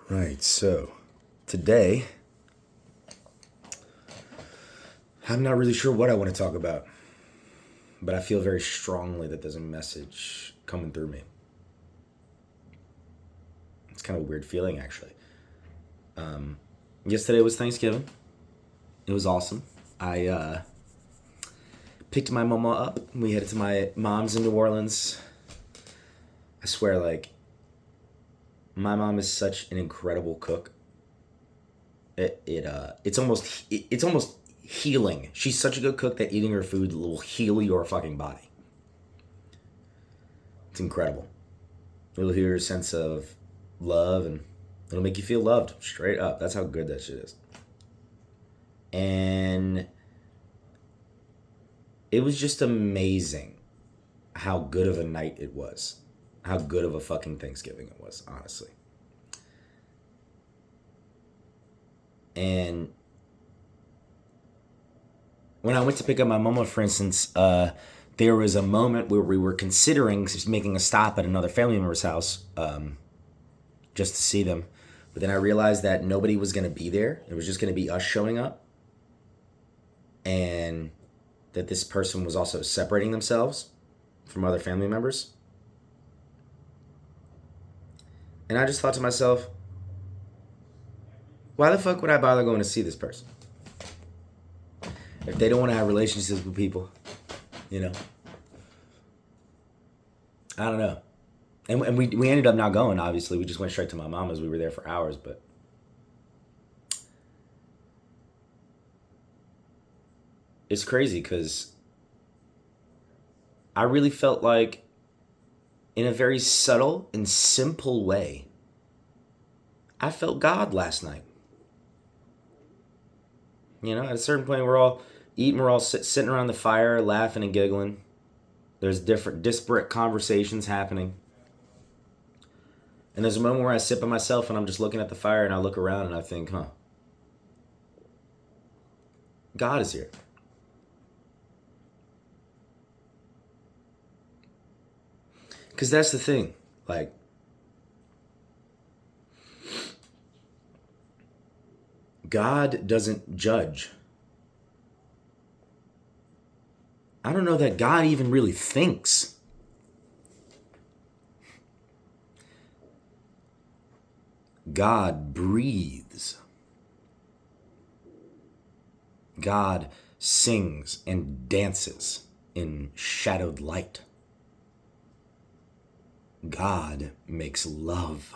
Right, so today, I'm not really sure what I want to talk about, but I feel very strongly that there's a message coming through me. It's kind of a weird feeling, actually. Yesterday was Thanksgiving. It was awesome. I picked my mama up. We headed to my mom's in New Orleans. I swear, like, my mom is such an incredible cook. It's almost healing. She's such a good cook that eating her food will heal your fucking body. It's incredible. It'll heal your sense of love and it'll make you feel loved straight up. That's how good that shit is. And it was just amazing how good of a night it was. How good of a fucking Thanksgiving it was, honestly. And when I went to pick up my mama, for instance, there was a moment where we were considering making a stop at another family member's house just to see them. But then I realized that nobody was going to be there. It was just going to be us showing up. And that this person was also separating themselves from other family members. And I just thought to myself, why the fuck would I bother going to see this person? If they don't want to have relationships with people, you know? I don't know. And we ended up not going, obviously. We just went straight to my mama's. We were there for hours, but it's crazy because I really felt like, in a very subtle and simple way, I felt God last night. You know, at a certain point, we're all eating, we're all sitting around the fire, laughing and giggling. There's different disparate conversations happening. And there's a moment where I sit by myself and I'm just looking at the fire and I look around and I think, God is here. Because that's the thing. Like, God doesn't judge. I don't know that God even really thinks. God breathes. God sings and dances in shadowed light. God makes love.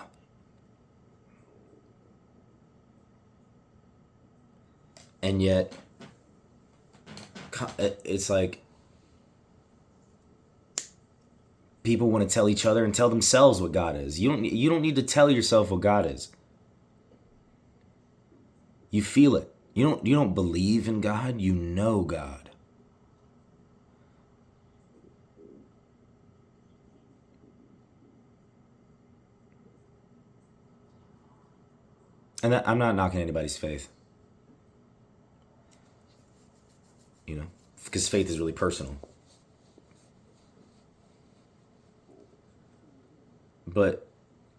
And yet, it's like people want to tell each other and tell themselves what God is. You don't need to tell yourself what God is. You feel it. You don't believe in God, you know God. And I'm not knocking anybody's faith. You know, because faith is really personal. But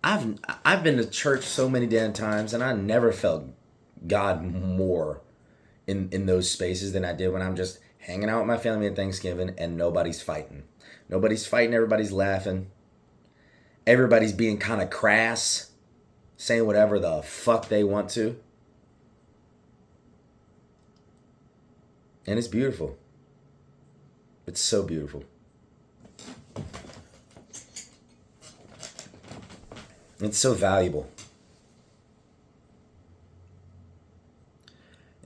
I've been to church so many damn times and I never felt God more in those spaces than I did when I'm just hanging out with my family at Thanksgiving and nobody's fighting. Nobody's fighting, everybody's laughing. Everybody's being kind of crass, saying whatever the fuck they want to. And it's beautiful. It's so beautiful. It's so valuable.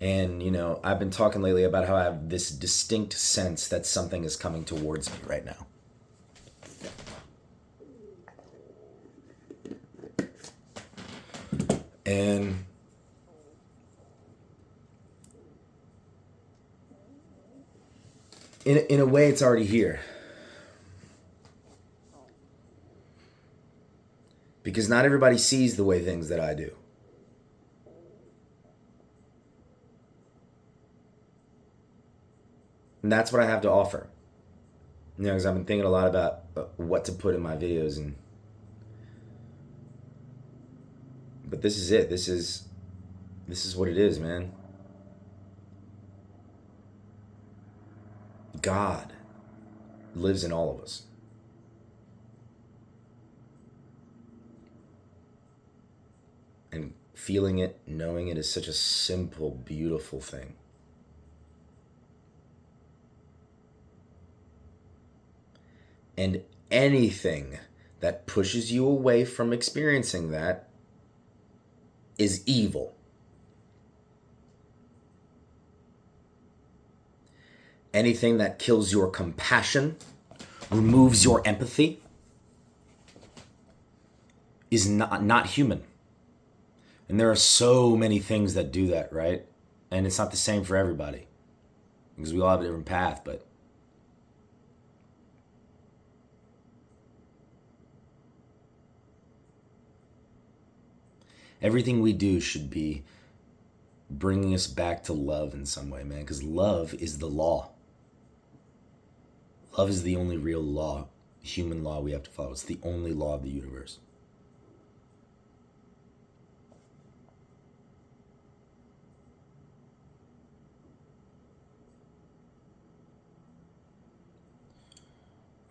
And, you know, I've been talking lately about how I have this distinct sense that something is coming towards me right now. And in a way, it's already here. Because not everybody sees the way things that I do. And that's what I have to offer. You know, because I've been thinking a lot about what to put in my videos and But this is it. This is what it is, man. God lives in all of us. And feeling it, knowing it is such a simple, beautiful thing. And anything that pushes you away from experiencing that is evil. Anything that kills your compassion, removes your empathy, is not human. And there are so many things that do that, right? And it's not the same for everybody because we all have a different path, but everything we do should be bringing us back to love in some way, man, because love is the law. Love is the only real law, human law we have to follow. It's the only law of the universe.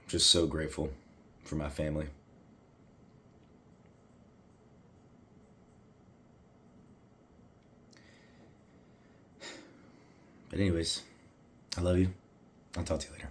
I'm just so grateful for my family. But anyways, I love you. I'll talk to you later.